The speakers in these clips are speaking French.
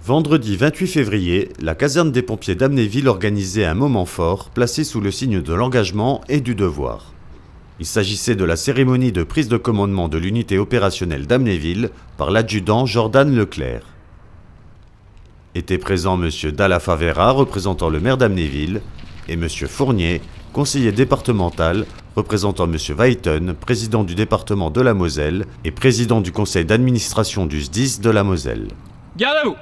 Vendredi 28 février, la caserne des pompiers d'Amnéville organisait un moment fort placé sous le signe de l'engagement et du devoir. Il s'agissait de la cérémonie de prise de commandement de l'unité opérationnelle d'Amnéville par l'adjudant Jordan Leclerc. Étaient présents M. Dalla Favera, représentant le maire d'Amnéville, et M. Fournier, conseiller départemental, représentant M. Weiten, président du département de la Moselle et président du conseil d'administration du SDIS de la Moselle. Garde à vous!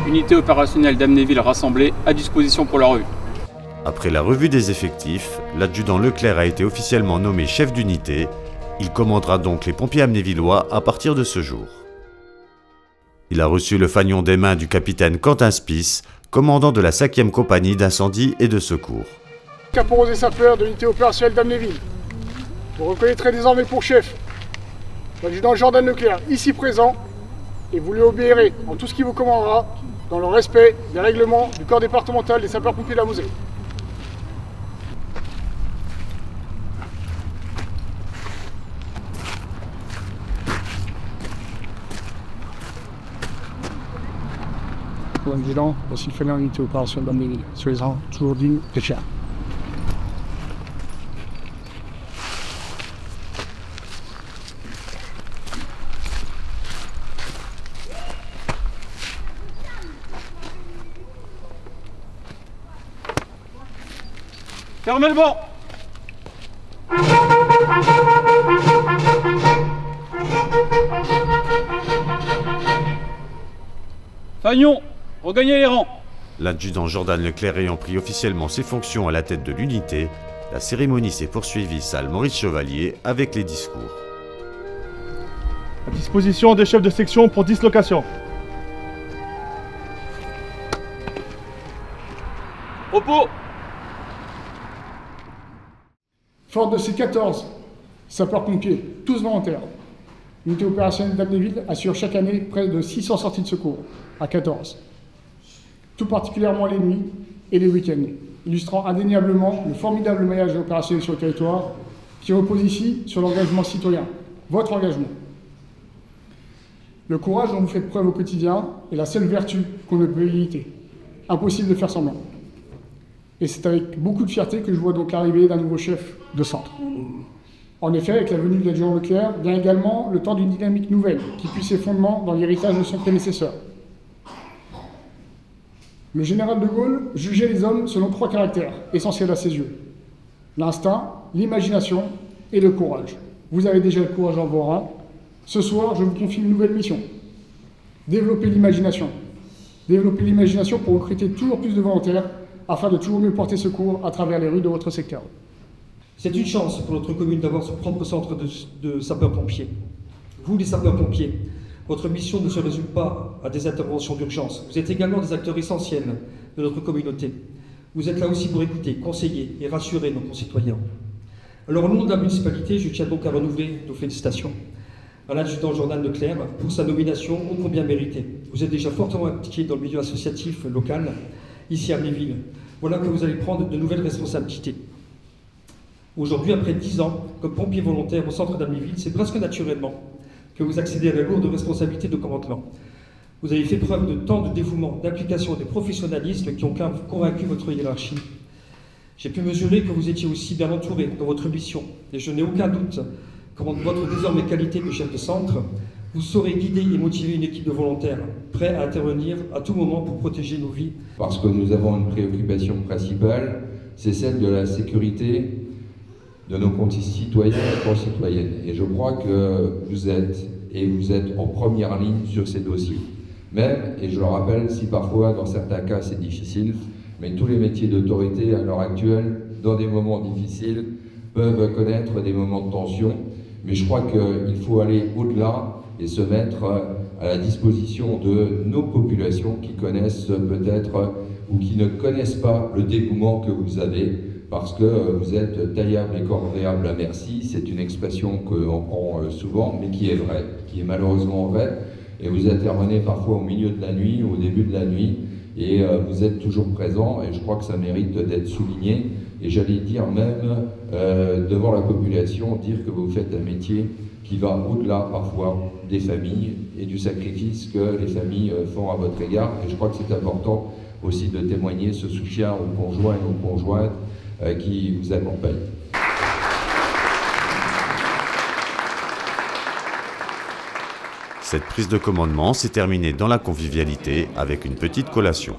Unité opérationnelle d'Amnéville rassemblée à disposition pour la revue. Après la revue des effectifs, l'adjudant Leclerc a été officiellement nommé chef d'unité. Il commandera donc les pompiers amnévillois à partir de ce jour. Il a reçu le fanion des mains du capitaine Quentin Spies, commandant de la 5e compagnie d'incendie et de secours. Caporal et sapeurs de l'unité opérationnelle d'Amnéville. Vous reconnaîtrez désormais pour chef l'adjudant Jordan Leclerc, ici présent, et vous lui obéirez en tout ce qui vous commandera, dans le respect des règlements du corps départemental des sapeurs-pompiers de la Moselle. L'adjudant, voici le fanion de l'unité opérationnelle d'Amnéville. Soyez-en toujours digne et fiers. Fermez le banc! Fagnon, regagnez les rangs! L'adjudant Jordan Leclerc ayant pris officiellement ses fonctions à la tête de l'unité, la cérémonie s'est poursuivie salle Maurice Chevalier avec les discours. À disposition des chefs de section pour dislocation. Repos! Forte de ces 14 sapeurs-pompiers, tous volontaires, l'unité opérationnelle d'Amnéville assure chaque année près de 600 sorties de secours, à 14. Tout particulièrement les nuits et les week-ends, illustrant indéniablement le formidable maillage opérationnel sur le territoire qui repose ici sur l'engagement citoyen, votre engagement. Le courage dont vous faites preuve au quotidien est la seule vertu qu'on ne peut imiter. Impossible de faire semblant. Et c'est avec beaucoup de fierté que je vois donc l'arrivée d'un nouveau chef de centre. En effet, avec la venue de l'adjudant Leclerc, vient également le temps d'une dynamique nouvelle qui puise ses fondements dans l'héritage de son prédécesseur. Le général de Gaulle jugeait les hommes selon 3 caractères essentiels à ses yeux. L'instinct, l'imagination et le courage. Vous avez déjà le courage dans vos rangs. Ce soir, je vous confie une nouvelle mission. Développer l'imagination. Développer l'imagination pour recruter toujours plus de volontaires afin de toujours mieux porter secours à travers les rues de votre secteur. C'est une chance pour notre commune d'avoir son propre centre de sapeurs-pompiers. Vous, les sapeurs-pompiers, votre mission ne se résume pas à des interventions d'urgence. Vous êtes également des acteurs essentiels de notre communauté. Vous êtes là aussi pour écouter, conseiller et rassurer nos concitoyens. Alors, au nom de la municipalité, je tiens donc à renouveler nos félicitations à l'adjudant Jordan Leclerc pour sa nomination ô combien méritée. Vous êtes déjà fortement impliqué dans le milieu associatif local, ici à Amnéville. Voilà que vous allez prendre de nouvelles responsabilités. Aujourd'hui, après 10 ans comme pompier volontaire au centre d'Amnéville, c'est presque naturellement que vous accédez à la lourde responsabilité de commandement. Vous avez fait preuve de tant de dévouement, d'implication et de professionnalisme qui ont convaincu votre hiérarchie. J'ai pu mesurer que vous étiez aussi bien entouré dans votre mission, et je n'ai aucun doute que votre désormais qualité de chef de centre, vous saurez guider et motiver une équipe de volontaires, prêts à intervenir à tout moment pour protéger nos vies. Parce que nous avons une préoccupation principale, c'est celle de la sécurité de nos concitoyens et concitoyennes. Et je crois que vous êtes en première ligne sur ces dossiers. Même, et je le rappelle, si parfois dans certains cas c'est difficile, mais tous les métiers d'autorité à l'heure actuelle, dans des moments difficiles, peuvent connaître des moments de tension. Mais je crois qu'il faut aller au-delà et se mettre à la disposition de nos populations qui connaissent peut-être ou qui ne connaissent pas le dévouement que vous avez, parce que vous êtes taillable et corvéable à merci. C'est une expression qu'on prend souvent, mais qui est vraie, qui est malheureusement vraie. Et vous intervenez parfois au milieu de la nuit, au début de la nuit, et vous êtes toujours présent, et je crois que ça mérite d'être souligné. et j'allais dire même devant la population, dire que vous faites un métier qui va au-delà parfois des familles et du sacrifice que les familles font à votre égard. Et je crois que c'est important aussi de témoigner ce soutien aux conjoints et aux conjointes qui vous accompagnent. Cette prise de commandement s'est terminée dans la convivialité avec une petite collation.